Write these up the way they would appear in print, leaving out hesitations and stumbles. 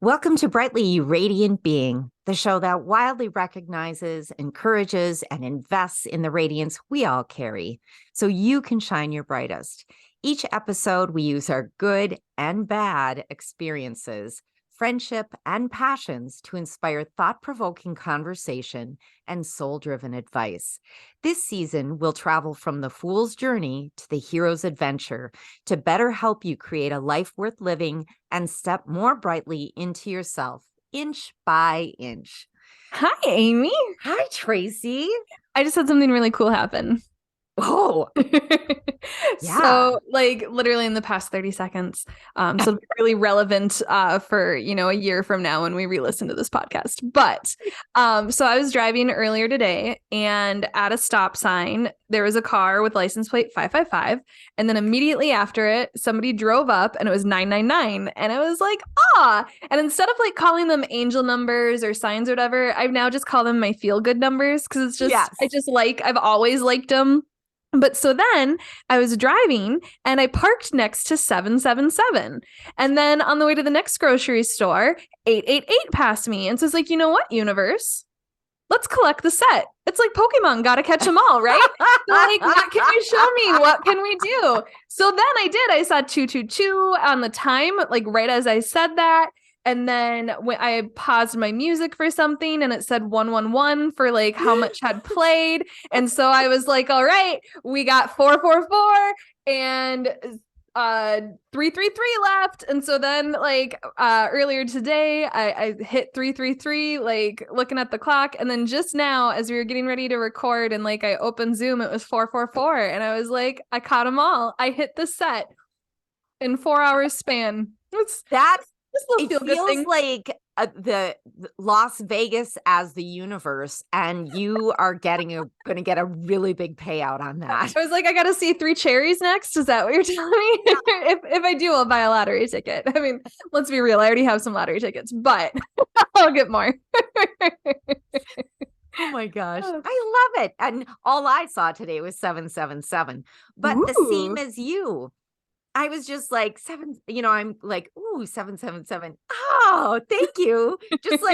Welcome to Brightly Radiant Being, the show that wildly recognizes, encourages, and invests in the radiance we all carry so you can shine your brightest. Each episode, we use our good and bad experiences, friendship, and passions to inspire thought-provoking conversation and soul-driven advice. This season, we'll travel from the fool's journey to the hero's adventure to better help you create a life worth living and step more brightly into yourself, inch by inch. Hi, Amy. Hi, Tracy. I just had something really cool happen. Oh, So literally in the past 30 seconds. So really relevant for, a year from now when we re-listen to this podcast. But so I was driving earlier today and at a stop sign, there was a car with license plate 555. And then immediately after it, somebody drove up and it was 999. And I was like, ah. And instead of calling them angel numbers or signs or whatever, I've now just called them my feel good numbers because it's just, I've always liked them. But so then I was driving and I parked next to 777. And then on the way to the next grocery store, 888 passed me. And so it's like, you know what, universe? Let's collect the set. It's like Pokemon, gotta catch them all, right? So what can you show me? What can we do? So then I did. I saw 222 on the time, right as I said that. And then when I paused my music for something and it said 111 for how much had played. And so I was like, all right, we got 444 and 333 left. And so then earlier today, I hit 333, looking at the clock. And then just now, as we were getting ready to record and I opened Zoom, it was 444. And I was like, I caught them all. I hit the set in 4 hours span. It feels like the Las Vegas as the universe, and you are going to get a really big payout on that. I was like, I got to see 3 cherries next. Is that what you're telling me? if I do, I'll buy a lottery ticket. I mean, let's be real. I already have some lottery tickets, but I'll get more. Oh my gosh. I love it. And all I saw today was 777, but the same as you. I was just like I'm like, ooh, 777. Oh, thank you. Just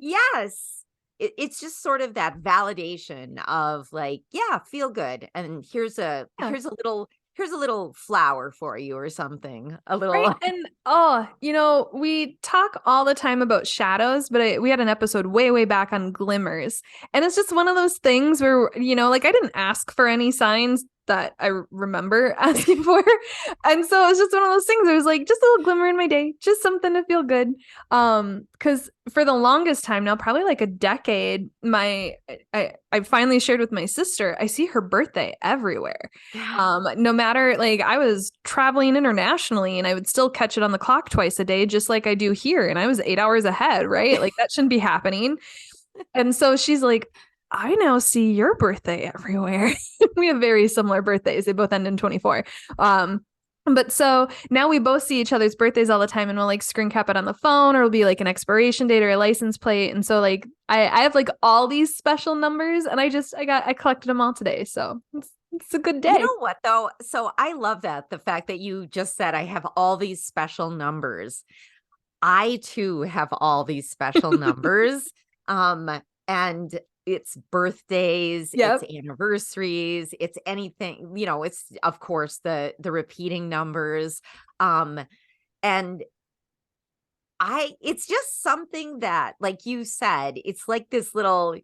yes. It's just sort of that validation of feel good. And here's a little flower for you or something. A little. Right. And we talk all the time about shadows, but we had an episode way back on glimmers. And it's just one of those things where, I didn't ask for any signs that I remember asking for. And so it's just one of those things. It was just a little glimmer in my day, just something to feel good. Because for the longest time now, probably a decade, I finally shared with my sister, I see her birthday everywhere. No matter, I was traveling internationally and I would still catch it on the clock twice a day, just like I do here. And I was 8 hours ahead, right? That shouldn't be happening. And so she's like, I now see your birthday everywhere. We have very similar birthdays. They both end in 24. But so now we both see each other's birthdays all the time and we'll screen cap it on the phone, or it'll be an expiration date or a license plate. And so I have all these special numbers and I collected them all today. So it's a good day. You know what though? So I love that. The fact that you just said, I have all these special numbers. I too have all these special numbers. And it's birthdays, it's anniversaries, it's anything, it's of course the repeating numbers. And it's just something that, like you said, it's this little,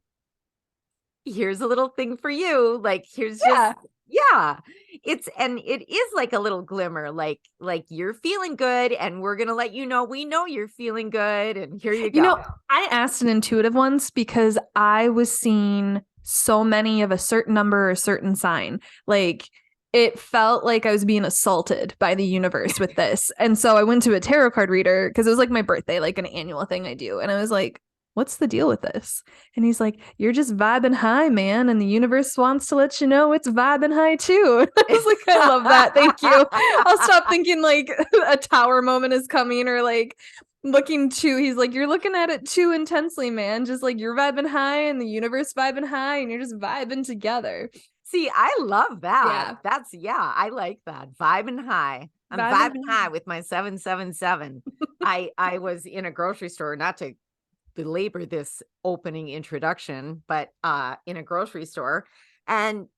here's a little thing for you. Here's it is a little glimmer, you're feeling good and we're going to let you know, we know you're feeling good. And here you go. I asked an intuitive once because I was seeing so many of a certain number or a certain sign. It felt like I was being assaulted by the universe with this. And so I went to a tarot card reader because it was my birthday, an annual thing I do. And I was like, what's the deal with this? And he's like, you're just vibing high, man. And the universe wants to let you know it's vibing high too. I was like, I love that. Thank you. I'll stop thinking a tower moment is coming or looking too. He's like, you're looking at it too intensely, man. Just you're vibing high and the universe vibing high and you're just vibing together. See, I love that. I like that. Vibing high. I'm vibing high with my 777. I was in a grocery store, not to belabor this opening introduction, but in a grocery store, and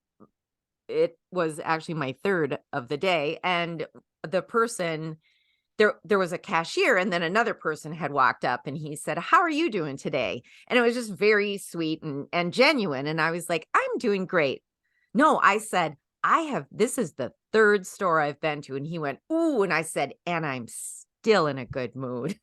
it was actually my third of the day, and the person there was a cashier, and then another person had walked up, and he said, "How are you doing today?" And it was just very sweet and genuine, and I was like, "I'm doing great." No, I said, this is the third store I've been to. And he went, "Ooh," and I said, "And I'm still in a good mood."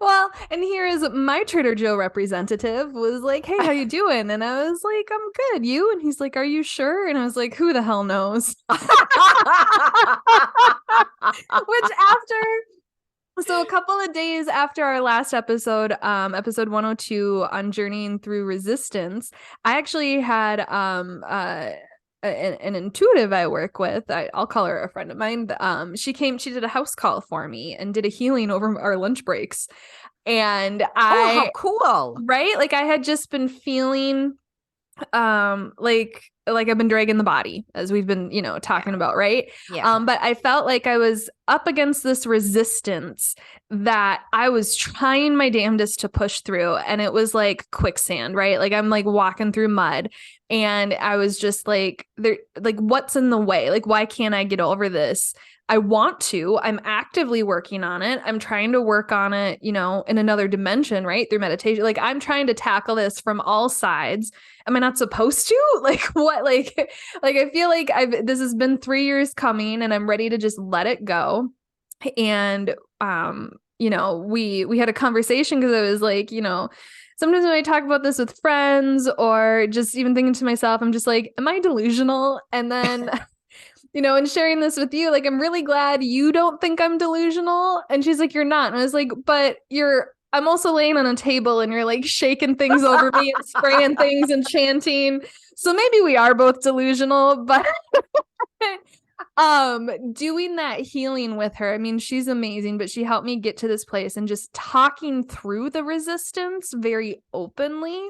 Well, and here is my Trader Joe representative was like, "Hey, how you doing?" And I was like, "I'm good. You?" And he's like, "Are you sure?" And I was like, "Who the hell knows?" So a couple of days after our last episode, episode 102 on journeying through resistance, I actually had an intuitive I work with. I'll call her a friend of mine. She did a house call for me and did a healing over our lunch breaks. And how cool. Right? Like I had just been feeling like I've been dragging the body, as we've been, talking about, right? Yeah. But I felt like I was up against this resistance that I was trying my damnedest to push through, and it was like quicksand, right? Like I'm like walking through mud, and I was just like, what's in the way? Like, why can't I get over this? I want to. I'm actively working on it. I'm trying to work on it, in another dimension, right? Through meditation. Like I'm trying to tackle this from all sides. Am I not supposed to? Like what? Like I feel like this has been 3 years coming, and I'm ready to just let it go. And we had a conversation because I was like, sometimes when I talk about this with friends or just even thinking to myself, I'm just like, am I delusional? And then and sharing this with you, like, I'm really glad you don't think I'm delusional. And she's like, you're not. And I was like, but I'm also laying on a table and you're like shaking things over me and spraying things and chanting. So maybe we are both delusional, but doing that healing with her, I mean, she's amazing, but she helped me get to this place, and just talking through the resistance very openly,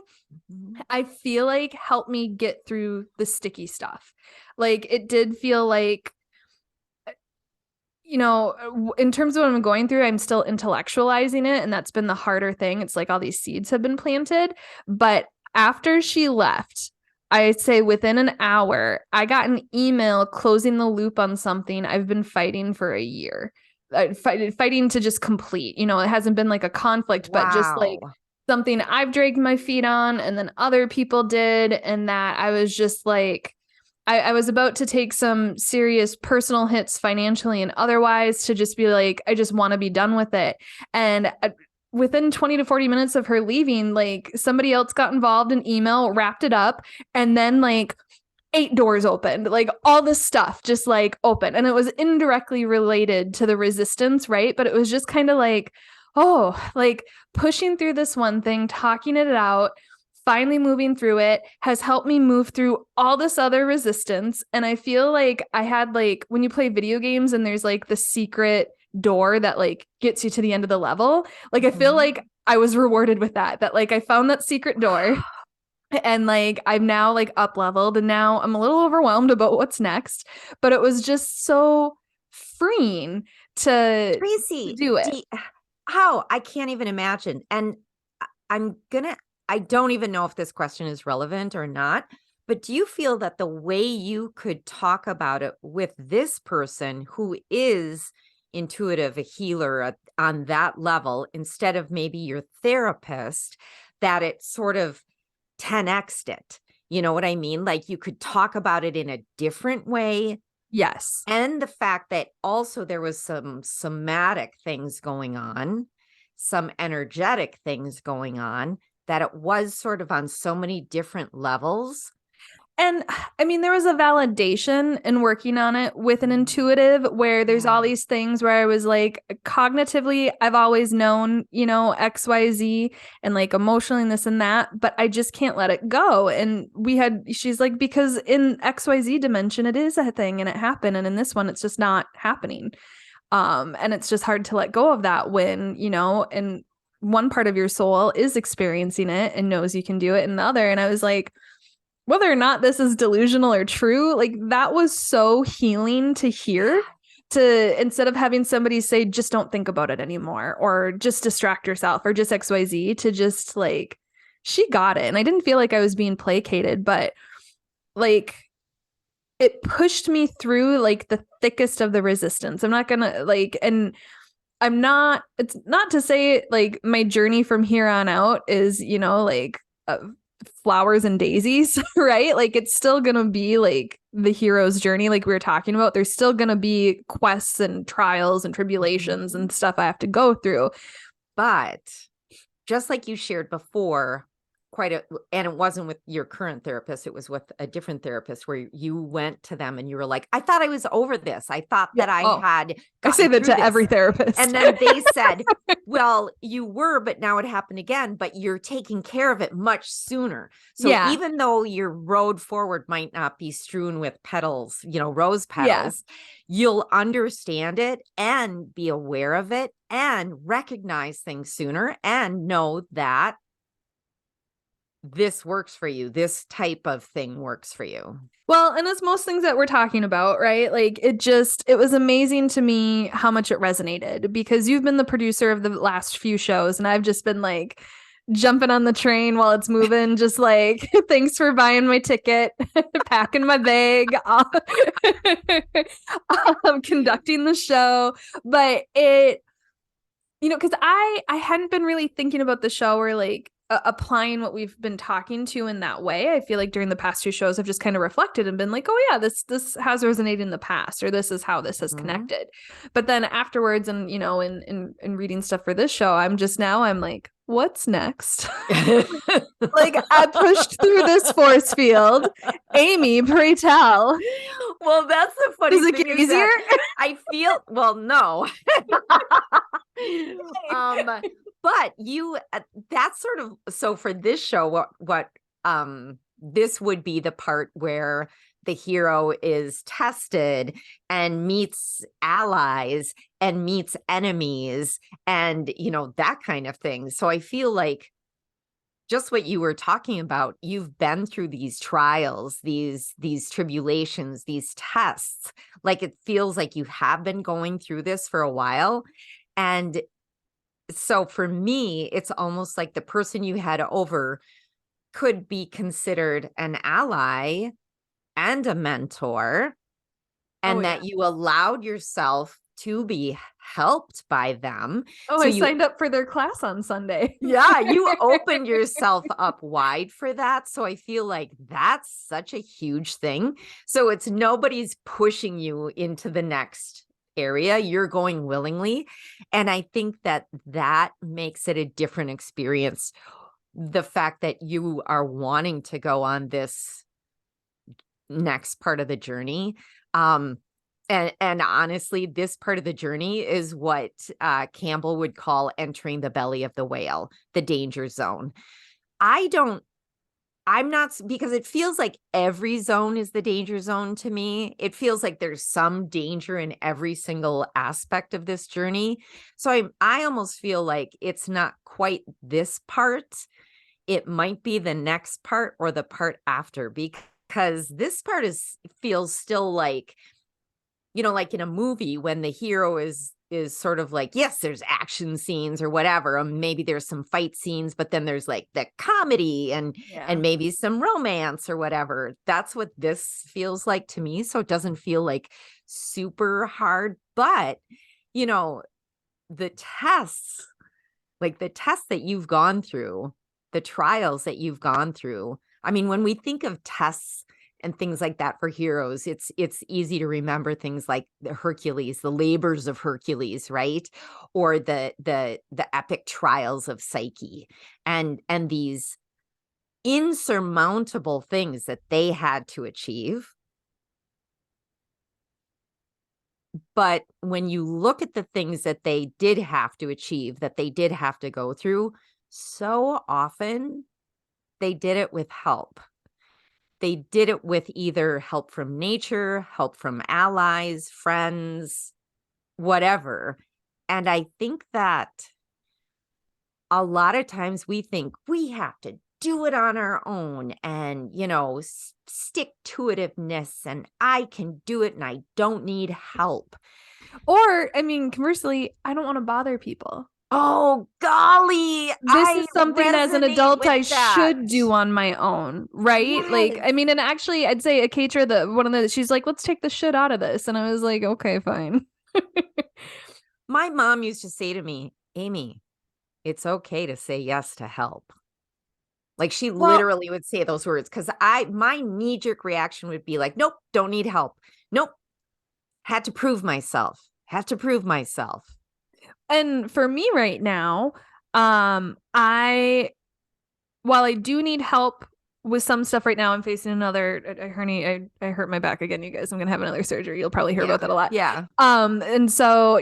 I feel like helped me get through the sticky stuff. Like it did feel like, in terms of what I'm going through, I'm still intellectualizing it. And that's been the harder thing. It's like all these seeds have been planted. But after she left, I'd say within an hour, I got an email closing the loop on something I've been fighting for a year. Fighting to just complete. It hasn't been like a conflict, but just like something I've dragged my feet on, and then other people did. And that I was just like, I was about to take some serious personal hits financially and otherwise, to just be like, I just want to be done with it. And within 20 to 40 minutes of her leaving, like somebody else got involved in email, wrapped it up, and then like 8 doors opened, like all this stuff just like open. And it was indirectly related to the resistance, right? But it was just kind of like, oh, like pushing through this one thing, talking it out, finally moving through it has helped me move through all this other resistance. And I feel like I had, like, when you play video games and there's like the secret door that like gets you to the end of the level, like I feel like I was rewarded with that like I found that secret door. And like I've now like up leveled, and now I'm a little overwhelmed about what's next, but it was just so freeing to Tracy, do it. How? I can't even imagine. And I don't even know if this question is relevant or not, but do you feel that the way you could talk about it with this person who is intuitive, a healer on that level, instead of maybe your therapist, that it sort of 10x'd it? You know what I mean? Like you could talk about it in a different way. Yes. And the fact that also there was some somatic things going on, some energetic things going on, that it was sort of on so many different levels. And I mean, there was a validation in working on it with an intuitive, where there's all these things where I was like, cognitively, I've always known, XYZ, and like emotionally this and that, but I just can't let it go. And she's like, because in XYZ dimension, it is a thing and it happened. And in this one, it's just not happening. And it's just hard to let go of that when, and one part of your soul is experiencing it and knows you can do it, and the other. And I was like, whether or not this is delusional or true, like that was so healing to hear, to, instead of having somebody say, just don't think about it anymore, or just distract yourself, or just XYZ, to just like, she got it. And I didn't feel like I was being placated, but like, it pushed me through like the thickest of the resistance. I'm not gonna like, and it's not to say like my journey from here on out is, like flowers and daisies, right? Like it's still gonna be like the hero's journey, like we were talking about. There's still gonna be quests and trials and tribulations and stuff I have to go through. But just like you shared before, and it wasn't with your current therapist, it was with a different therapist, where you went to them and you were like, I thought I was over this. I thought that I say that to every therapist. And then they said, well, you were, but now it happened again, but you're taking care of it much sooner. So even though your road forward might not be strewn with petals, rose petals, you'll understand it and be aware of it and recognize things sooner and know that this works for you. This type of thing works for you. Well, and as most things that we're talking about, right? Like it was amazing to me how much it resonated, because you've been the producer of the last few shows and I've just been like jumping on the train while it's moving, just like, thanks for buying my ticket, packing my bag, conducting the show. But it, because I hadn't been really thinking about the show or like applying what we've been talking to in that way. I feel like during the past 2 shows, I've just kind of reflected and been like, oh yeah, this has resonated in the past, or this is how this has connected. But then afterwards, and in reading stuff for this show, I'm like, what's next? Like, I pushed through this force field. Amy, pray tell. Well, that's the funny thing. Does it get easier? I feel, well, no. But that's sort of, so for this show, what this would be the part where the hero is tested and meets allies and meets enemies and, that kind of thing. So I feel like just what you were talking about, you've been through these trials, these tribulations, these tests. Like, it feels like you have been going through this for a while. And so for me, it's almost like the person you had over could be considered an ally and a mentor, and that you allowed yourself to be helped by them. So I signed up for their class on Sunday. Yeah, you opened yourself up wide for that. So I feel like that's such a huge thing. So it's nobody's pushing you into the next area. You're going willingly. And I think that makes it a different experience. The fact that you are wanting to go on this next part of the journey. And honestly, this part of the journey is what Campbell would call entering the belly of the whale, the danger zone. I'm not, because it feels like every zone is the danger zone to me. It feels like there's some danger in every single aspect of this journey. So I almost feel like it's not quite this part. It might be the next part or the part after, because this part feels still like, like in a movie when the hero is sort of like, yes, there's action scenes or whatever. Maybe there's some fight scenes, but then there's like the comedy and maybe some romance or whatever. That's what this feels like to me. So it doesn't feel like super hard, but the tests, like the tests that you've gone through, the trials that you've gone through. I mean, when we think of tests and things like that for heroes, it's easy to remember things like the Hercules, the labors of Hercules, right? Or the epic trials of Psyche, and these insurmountable things that they had to achieve. But when you look at the things that they did have to achieve, that they did have to go through, so often they did it with help. They did it with either help from nature, help from allies, friends, whatever. And I think that a lot of times we think we have to do it on our own and, stick-to-itiveness, and I can do it and I don't need help. Or, I mean, conversely, I don't want to bother people. Oh, golly. This I is something as an resonate adult with I that. should do on my own, right? Like, Yes. I mean, and actually, I'd say Akatra, she's like, let's take the shit out of this. And I was like, okay, fine. My mom used to say to me, Amy, it's okay to say yes to help. Like she Well, literally would say those words because my knee-jerk reaction would be like, nope, don't need help. Nope. Had to prove myself. Have to prove myself. and for me right now, I while I do need help with some stuff right now, I'm facing another hernia. I hurt my back again, you guys. I'm gonna have another surgery. You'll probably hear about that a lot. Yeah. And so,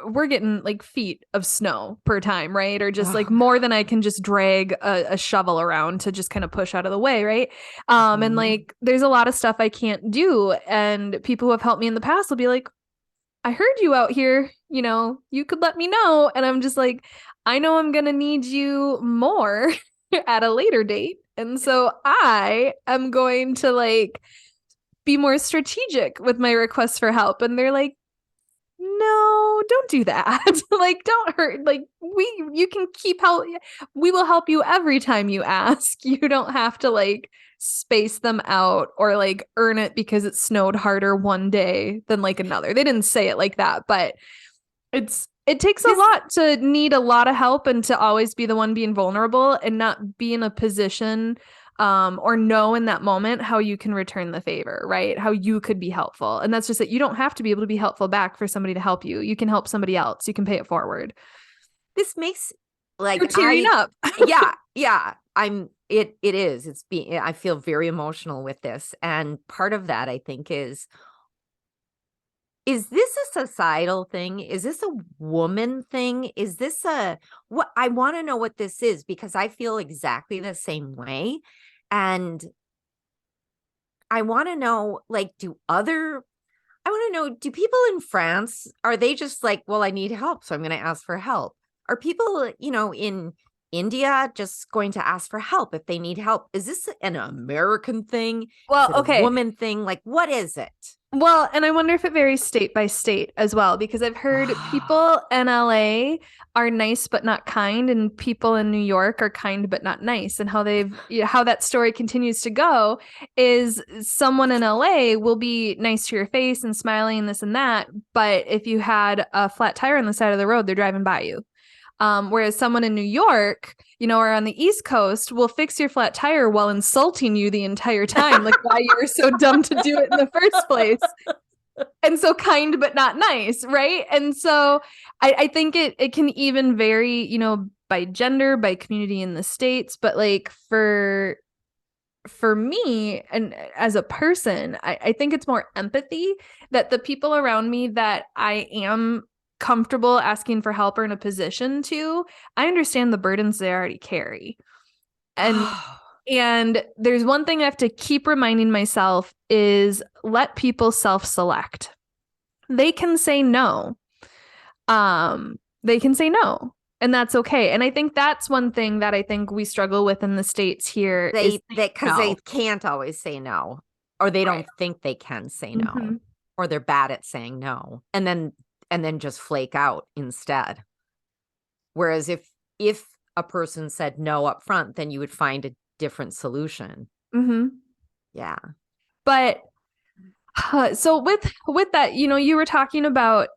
we're getting like feet of snow per time, right? Or just like Oh, more than I can just drag a shovel around to just kind of push out of the way, right? And like there's a lot of stuff I can't do. And people who have helped me in the past will be like, I heard you out here, you could let me know. And I'm just like, I know I'm gonna need you more at a later date. And so I am going to like be more strategic with my requests for help. And they're like, no, don't do that. Like, don't hurt. Like, you can keep help. We will help you every time you ask. You don't have to like space them out or like earn it because it snowed harder one day than like another. They didn't say it like that, but it takes a lot to need a lot of help and to always be the one being vulnerable and not be in a position or know in that moment how you can return the favor, right? How you could be helpful. And that's just that you don't have to be able to be helpful back for somebody to help you. You can help somebody else. You can pay it forward. This makes like You're tearing up. Yeah. It is. I feel very emotional with this. And part of that I think is this a societal thing? Is this a woman thing? Is this what I want to know what this is because I feel exactly the same way. And I want to know, like, do people in France, are they just like, well, I need help, so I'm going to ask for help? Are people, in India just going to ask for help if they need help? Is this an American thing? Well, Is it a okay. woman thing? Like, what is it? Well, and I wonder if it varies state by state as well, because I've heard people in LA are nice but not kind, and people in New York are kind but not nice. And how that story continues to go is someone in LA will be nice to your face and smiling and this and that, but if you had a flat tire on the side of the road, they're driving by you. Whereas someone in New York, or on the East Coast will fix your flat tire while insulting you the entire time, like why you were so dumb to do it in the first place. And so kind, but not nice. Right. And so I think it can even vary, by gender, by community in the States. But like for me and as a person, I think it's more empathy that the people around me that I am comfortable asking for help or in a position to, I understand the burdens they already carry. And there's one thing I have to keep reminding myself is let people self-select. They can say no. They can say no, and that's okay. And I think that's one thing that I think we struggle with in the States here because they can't always say no, or they don't think they can say no, or they're bad at saying no, and then just flake out instead. Whereas if a person said no up front, then you would find a different solution. Yeah. But so with that, you were talking about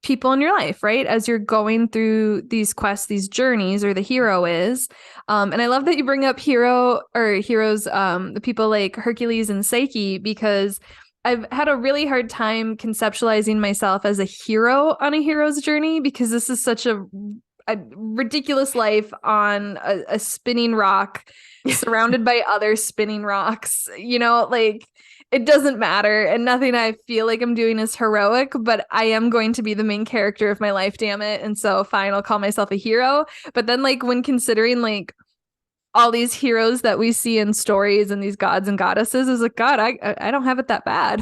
people in your life, right? As you're going through these quests, these journeys, or the hero is. And I love that you bring up heroes, the people like Hercules and Psyche, because I've had a really hard time conceptualizing myself as a hero on a hero's journey, because this is such a ridiculous life on a spinning rock surrounded by other spinning rocks, like it doesn't matter. And nothing I feel like I'm doing is heroic, but I am going to be the main character of my life, damn it. And so fine, I'll call myself a hero. But then like when considering like all these heroes that we see in stories and these gods and goddesses, is like, God, I don't have it that bad.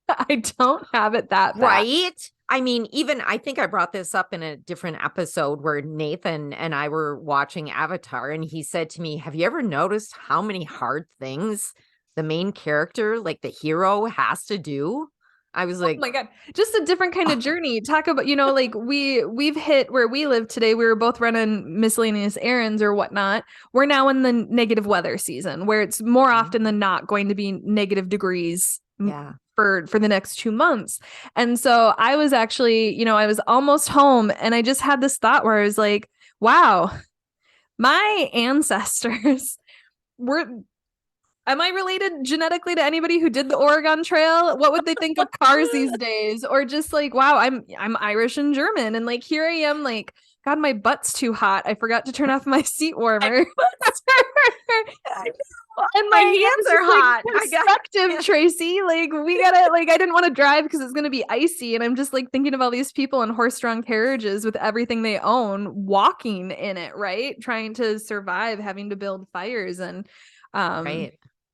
I don't have it that bad. Right. I mean, even I think I brought this up in a different episode where Nathan and I were watching Avatar, and he said to me, have you ever noticed how many hard things the main character, like the hero, has to do? I was Oh like, my God. Just a different kind of journey. Talk about, like we've hit where we live today. We were both running miscellaneous errands or whatnot. We're now in the negative weather season where it's more often than not going to be negative degrees yeah, for the next 2 months. And so I was actually, I was almost home and I just had this thought where I was like, wow, my ancestors were am I related genetically to anybody who did the Oregon Trail? What would they think of cars these days? Or just like, wow, I'm Irish and German, and like here I am, like, God, my butt's too hot. I forgot to turn off my seat warmer. And my like, hands are like, hot. perspective, Tracy. Like, we gotta, like, I didn't want to drive because it's gonna be icy, and I'm just like thinking of all these people in horse-drawn carriages with everything they own, walking in it, right? Trying to survive, having to build fires, and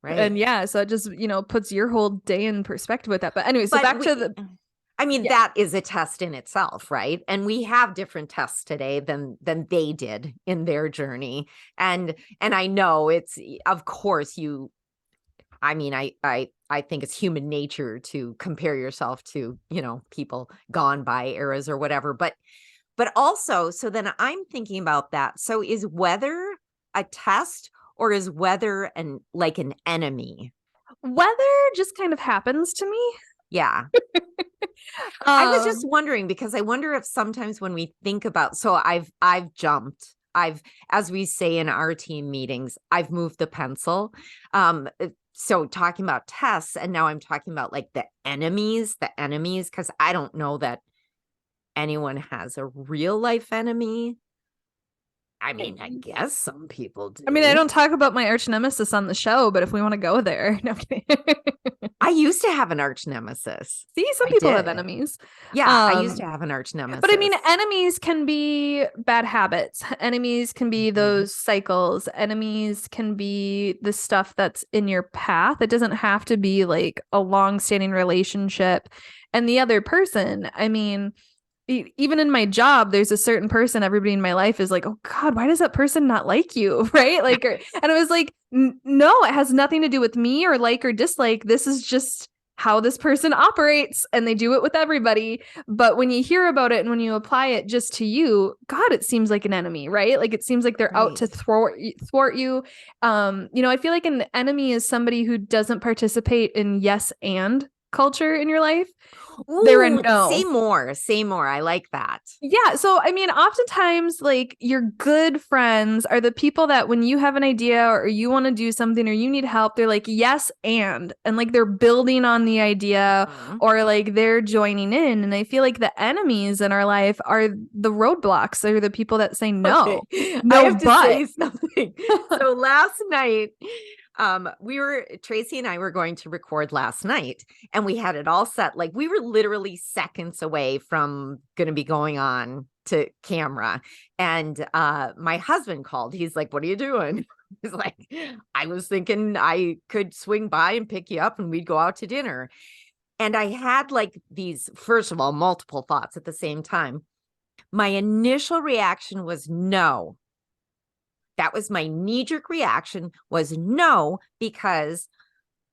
Right. and yeah, so it just, puts your whole day in perspective with that. But anyway, so back to the I mean, that is a test in itself, right? And we have different tests today than they did in their journey. And I know it's, of course, I mean, I think it's human nature to compare yourself to, people gone by eras or whatever. But also, so then I'm thinking about that. So is weather a test, or is weather like an enemy? weather just kind of happens to me. Yeah. I was just wondering, because I wonder if sometimes when we think about, so I've jumped, as we say in our team meetings, I've moved the pencil. So talking about tests, and now I'm talking about like the enemies, because I don't know that anyone has a real life enemy. I mean, I guess some people do. I mean, I don't talk about my arch nemesis on the show, but if we want to go there, no, I'm kidding. I used to have an arch nemesis. See, some people have enemies. Yeah, I used to have an arch nemesis. But I mean, enemies can be bad habits. Enemies can be those cycles. Enemies can be the stuff that's in your path. It doesn't have to be like a long-standing relationship. And the other person, I mean, even in my job, there's a certain person, everybody in my life is like, oh God, why does that person not like you? Right? Like, and it was like, no, it has nothing to do with me or like or dislike. This is just how this person operates, and they do it with everybody. But when you hear about it and when you apply it just to you, God, it seems like an enemy, right? Like it seems like they're out to thwart you. I feel like an enemy is somebody who doesn't participate in yes and culture in your life. Ooh, they're a no. Say more. I like that. Yeah. So, I mean, oftentimes, like, your good friends are the people that when you have an idea or you want to do something or you need help, they're like, yes, and like they're building on the idea or like they're joining in. And I feel like the enemies in our life are the roadblocks. They're the people that say no. Okay. No, I have to say something. So last night, Tracy and I were going to record last night, and we had it all set. Like we were literally seconds away from going to be going on to camera. And my husband called. He's like, what are you doing? He's like, I was thinking I could swing by and pick you up and we'd go out to dinner. And I had like these, first of all, multiple thoughts at the same time. My initial reaction was no. That was my knee-jerk reaction, was no, because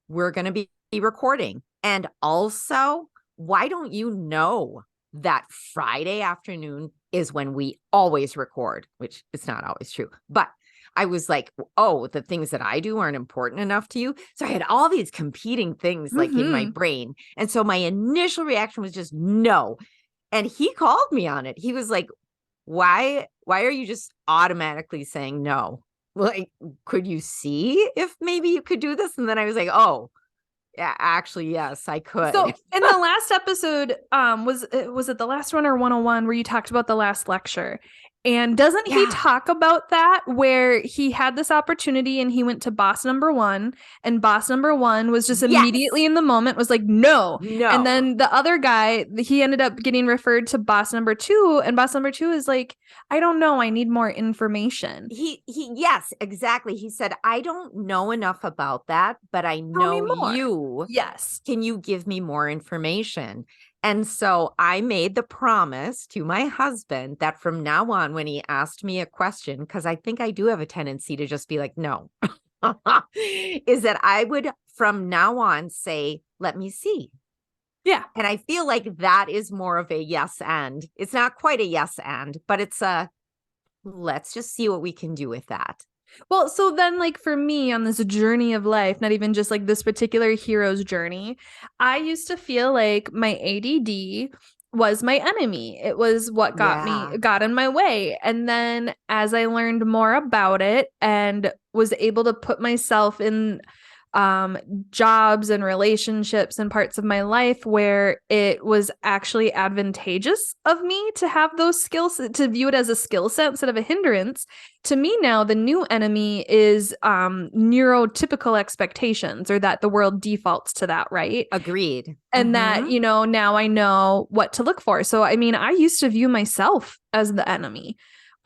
we're going to be recording. And also, why don't you know that Friday afternoon is when we always record, which is not always true. But I was like, oh, the things that I do aren't important enough to you. So I had all these competing things like in my brain. And so my initial reaction was just no. And he called me on it. He was like, why are you just automatically saying no? Like, could you see if maybe you could do this? And then I was like, oh, yeah, actually, yes, I could. So in the last episode, was it the last one or 101 where you talked about the last lecture? And doesn't he talk about that where he had this opportunity and he went to boss number one, and boss number one was just immediately in the moment was like, no. And then the other guy, he ended up getting referred to boss number two, and boss number two is like, I don't know, I need more information. Yes, exactly. He said, I don't know enough about that, but I know you. Yes. Can you give me more information? And so I made the promise to my husband that from now on, when he asked me a question, because I think I do have a tendency to just be like, no, is that I would from now on say, let me see. Yeah. And I feel like that is more of a yes and. It's not quite a yes and, but it's a let's just see what we can do with that. Well, so then, like, for me on this journey of life, not even just like this particular hero's journey, I used to feel like my ADD was my enemy. It was what got in my way. And then as I learned more about it and was able to put myself in jobs and relationships and parts of my life where it was actually advantageous of me to have those skills, to view it as a skill set instead of a hindrance. To me now, the new enemy is neurotypical expectations, or that the world defaults to that, right? Agreed. And that, now I know what to look for. So, I mean, I used to view myself as the enemy.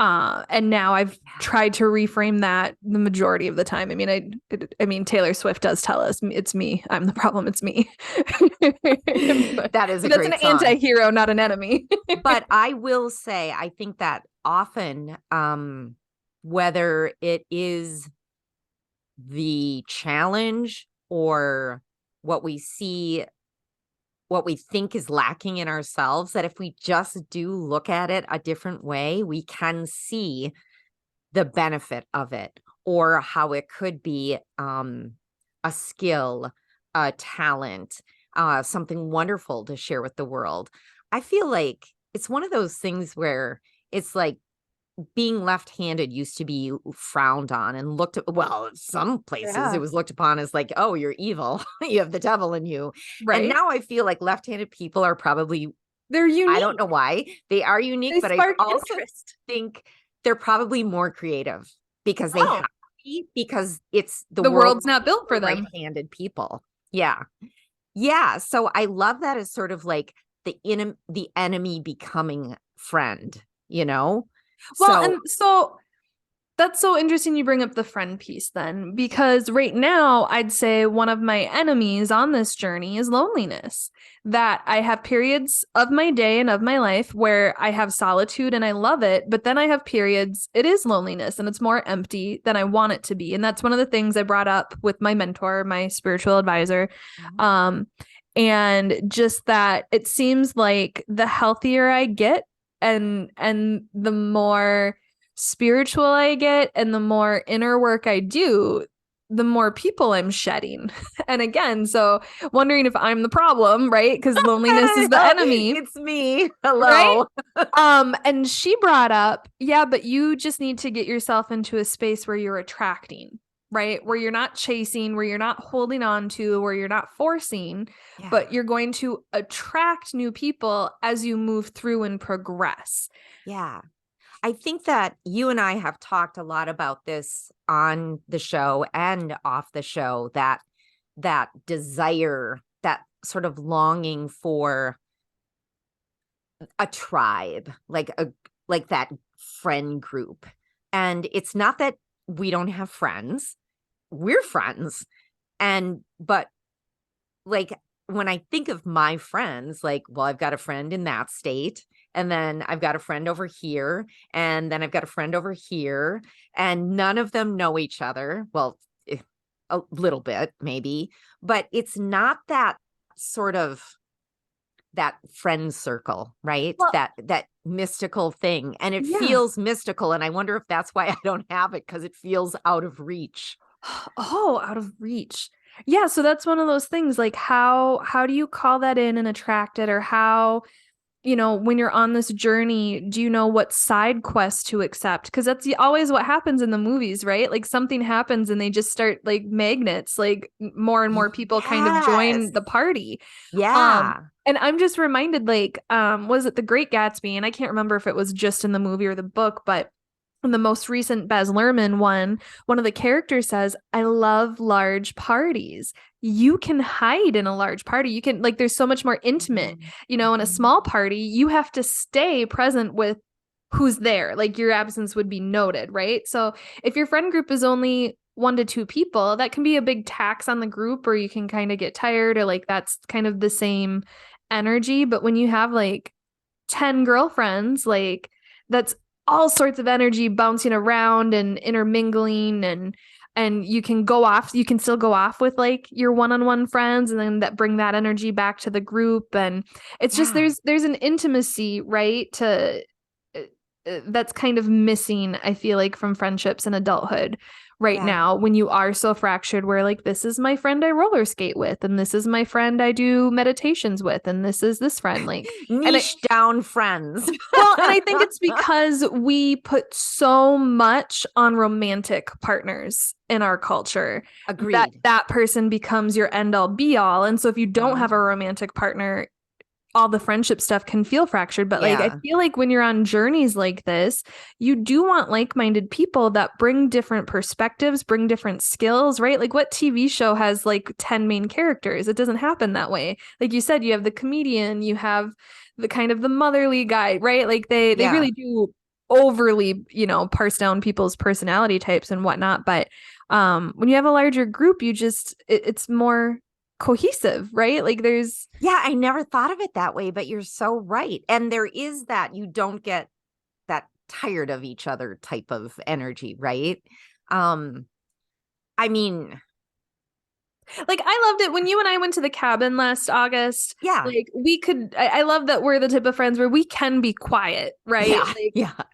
And now I've tried to reframe that the majority of the time. I mean, Taylor Swift does tell us it's me. I'm the problem. It's me. That is a that's great an song. Anti-hero, not an enemy. But I will say, I think that often, whether it is the challenge or what we see, what we think is lacking in ourselves, that if we just do look at it a different way, we can see the benefit of it, or how it could be a skill, a talent, something wonderful to share with the world. I feel like it's one of those things where it's like being left-handed used to be frowned on and looked at, well, some places it was looked upon as like, oh, you're evil. You have the devil in you. Right. And now I feel like left-handed people are probably, they're unique. I don't know why they are unique, but I also think they're probably more creative because they have to be, because it's the world's not built for them. Right-handed people. Yeah. Yeah. So I love that as sort of like the enemy becoming friend, Well, and so that's so interesting you bring up the friend piece then, because right now I'd say one of my enemies on this journey is loneliness. That I have periods of my day and of my life where I have solitude and I love it, but then I have periods, it is loneliness and it's more empty than I want it to be. And that's one of the things I brought up with my mentor, my spiritual advisor. And just that it seems like the healthier I get, and the more spiritual I get and the more inner work I do, the more people I'm shedding. And again, so wondering if I'm the problem, right? Because loneliness is the enemy. It's me. Hello. Right? And she brought up, but you just need to get yourself into a space where you're attracting, right? Where you're not chasing, where you're not holding on to, where you're not forcing, but you're going to attract new people as you move through and progress. Yeah. I think that you and I have talked a lot about this on the show and off the show, that desire, that sort of longing for a tribe, like that friend group. And it's not that we don't have friends. We're friends. But like, when I think of my friends, like, well, I've got a friend in that state, and then I've got a friend over here, and then I've got a friend over here, and none of them know each other. Well, a little bit maybe, but it's not that sort of that friend circle, right? Well, that mystical thing. And it feels mystical. And I wonder if that's why I don't have it, because it feels out of reach. Oh, out of reach. Yeah. So that's one of those things, like how do you call that in and attract it? Or how, when you're on this journey, do you know what side quest to accept? Because that's always what happens in the movies, right? Like something happens and they just start like magnets, like more and more people kind of join the party. Yeah. And I'm just reminded, like, was it The Great Gatsby? And I can't remember if it was just in the movie or the book, but in the most recent Baz Luhrmann one of the characters says, I love large parties. You can hide in a large party. You can, like, there's so much more intimate, in a small party, you have to stay present with who's there. Like your absence would be noted, right? So if your friend group is only 1 to 2 people, that can be a big tax on the group, or you can kind of get tired, or like that's kind of the same energy. But when you have like 10 girlfriends, like that's all sorts of energy bouncing around and intermingling. And and you can still go off with like your one-on-one friends, and then that bring that energy back to the group. And it's just, there's an intimacy, right, to that's kind of missing, I feel like, from friendships in adulthood right now, when you are so fractured, where like, this is my friend I roller skate with, and this is my friend I do meditations with, and this is this friend, like niche down friends. Well, and I think it's because we put so much on romantic partners in our culture. Agreed. That person becomes your end all be all. And so if you don't have a romantic partner, all the friendship stuff can feel fractured. But like, I feel like when you're on journeys like this, you do want like-minded people that bring different perspectives, bring different skills, right? Like, what TV show has like 10 main characters? It doesn't happen that way. Like you said, you have the comedian, you have the kind of the motherly guy, right? Like they really do overly, parse down people's personality types and whatnot. But when you have a larger group, it's more cohesive, right? Like I never thought of it that way, but you're so right. And there is that, you don't get that tired of each other type of energy, right? I mean, like, I loved it when you and I went to the cabin last August. Yeah. Like, I love that we're the type of friends where we can be quiet, right?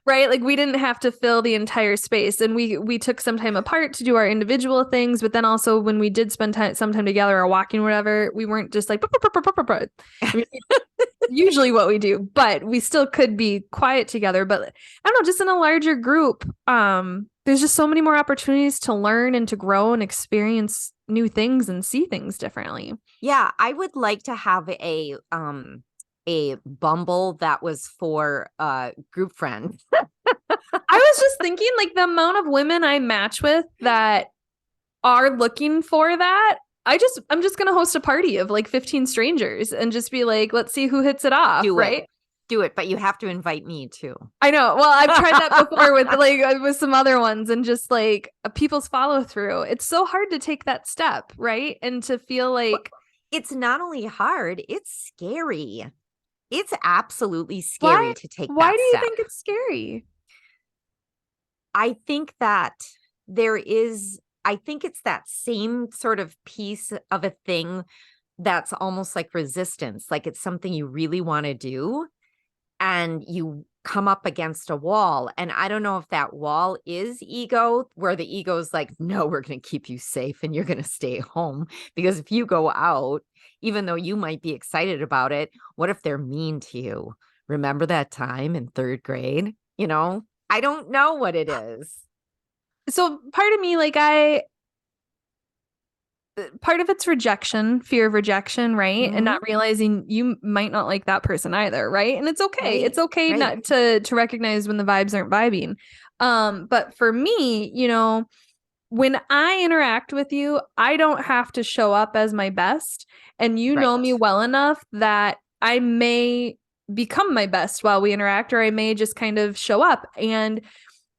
Right. Like, we didn't have to fill the entire space, and we took some time apart to do our individual things. But then also when we did spend some time together or walking or whatever, we weren't just like, I mean, usually what we do, but we still could be quiet together. But I don't know, just in a larger group, there's just so many more opportunities to learn and to grow and experience new things and see things differently. Yeah, I would like to have a Bumble that was for group friends. I was just thinking, like, the amount of women I match with that are looking for that. I'm just gonna host a party of like 15 strangers and just be like, let's see who hits it off. Do it, but you have to invite me too. I know. Well, I've tried that before with some other ones, and just like people's follow through. It's so hard to take that step, right? And to feel like it's not only hard, it's scary. It's absolutely scary to take that step. Why do you think it's scary? I think it's that same sort of piece of a thing that's almost like resistance. Like, it's something you really want to do, and you come up against a wall. And I don't know if that wall is ego, where the ego is like, no, we're going to keep you safe and you're going to stay home. Because if you go out, even though you might be excited about it, what if they're mean to you? Remember that time in 3rd grade? I don't know what it is. So part of me, part of it's rejection, fear of rejection, right? And not realizing you might not like that person either, right? And it's okay. It's okay not to recognize when the vibes aren't vibing. But for me, when I interact with you, I don't have to show up as my best. And you know me well enough that I may become my best while we interact, or I may just kind of show up, and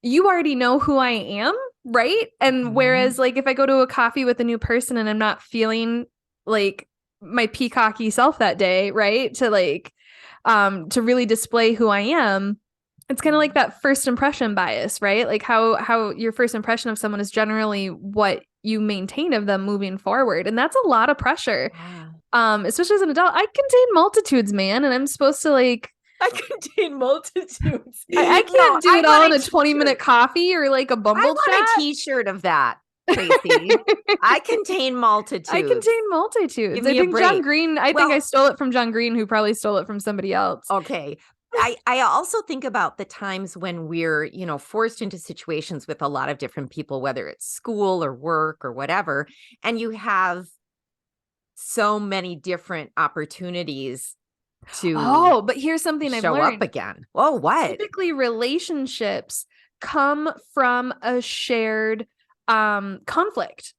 you already know who I am. Right. And whereas, like, if I go to a coffee with a new person and I'm not feeling like my peacocky self that day, right, to really display who I am, it's kind of like that first impression bias, right? Like how your first impression of someone is generally what you maintain of them moving forward. And that's a lot of pressure. Especially as an adult. I contain multitudes, man. And I'm supposed to I contain multitudes. I can't do it all in a 20-minute coffee or like a Bumble chat. I want a t-shirt of that, Tracy. I contain multitudes. I contain multitudes. I think John Green, I think I stole it from John Green, who probably stole it from somebody else. Okay. I also think about the times when we're, forced into situations with a lot of different people, whether it's school or work or whatever, and you have so many different opportunities but here's something I've learned. Show up again. Oh, what? Typically, relationships come from a shared conflict.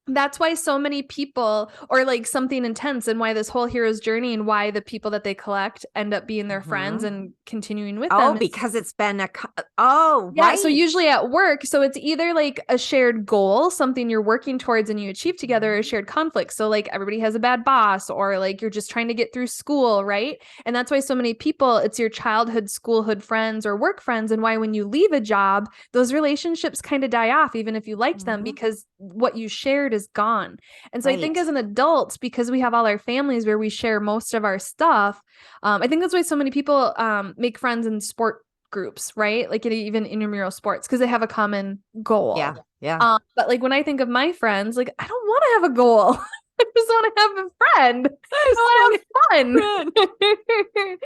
that's why so many people, or like something intense, and why this whole hero's journey and why the people that they collect end up being their friends and continuing with them. Because it's been yeah. Right. So usually at work, so it's either like a shared goal, something you're working towards and you achieve together, or a shared conflict. So like everybody has a bad boss, or like you're just trying to get through school, right? And that's why so many people, it's your childhood, schoolhood friends or work friends, and why when you leave a job, those relationships kind of die off, even if you liked them, because what you shared is gone. And so I think as an adult, because we have all our families where we share most of our stuff, I think that's why so many people make friends in sport groups, right? Like even intramural sports, because they have a common goal. Yeah. But like when I think of my friends, like I don't want to have a goal. I just want to have a friend. I want to have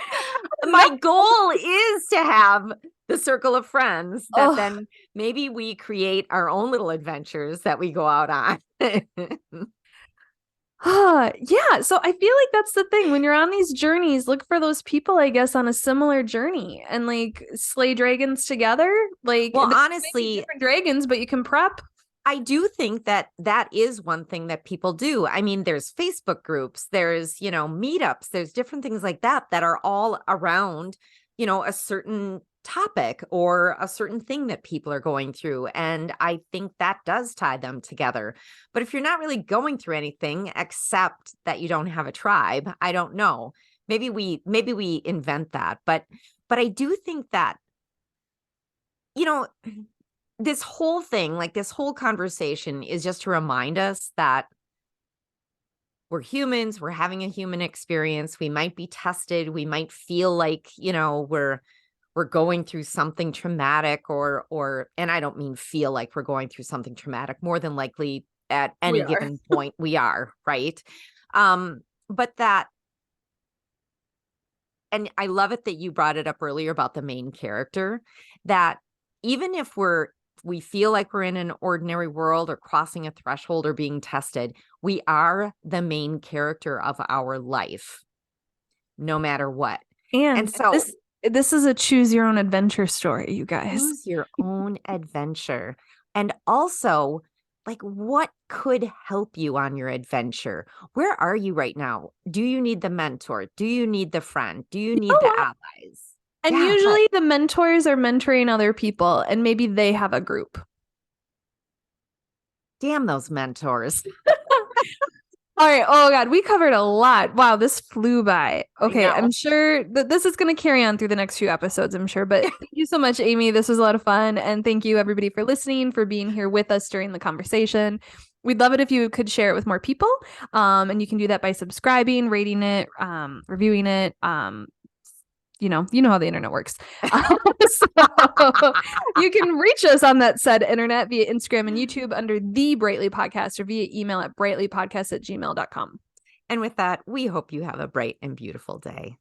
fun. My goal is to have the circle of friends that then maybe we create our own little adventures that we go out on. Yeah. So I feel like that's the thing. When you're on these journeys, look for those people, I guess, on a similar journey and like slay dragons together. Like, well, honestly, different dragons, but you can prep. I do think that that is one thing that people do. I mean, there's Facebook groups, there's, meetups, there's different things like that are all around, a certain topic or a certain thing that people are going through. And I think that does tie them together. But if you're not really going through anything except that you don't have a tribe, I don't know. Maybe we invent that. But I do think that, this whole thing, like this whole conversation is just to remind us that we're humans, we're having a human experience. We might be tested. We might feel like, we're going through something traumatic and I don't mean feel like we're going through something traumatic. More than likely at any given point we are, right? But that, and I love it that you brought it up earlier about the main character, that even if we feel like we're in an ordinary world or crossing a threshold or being tested, we are the main character of our life, no matter what. And so this is a choose your own adventure story, you guys. Choose your own adventure. And also, like, what could help you on your adventure? Where are you right now? Do you need the mentor? Do you need the friend? Do you need the allies? And usually the mentors are mentoring other people and maybe they have a group. Damn those mentors. All right. Oh God, we covered a lot. Wow, this flew by. Okay, I'm sure that this is going to carry on through the next few episodes, I'm sure. But thank you so much, Amy. This was a lot of fun. And thank you everybody for listening, for being here with us during the conversation. We'd love it if you could share it with more people. And you can do that by subscribing, rating it, reviewing it, you know how the internet works. So you can reach us on that said internet via Instagram and YouTube under The Brightly Podcast or via email at brightlypodcast@gmail.com. And with that, we hope you have a bright and beautiful day.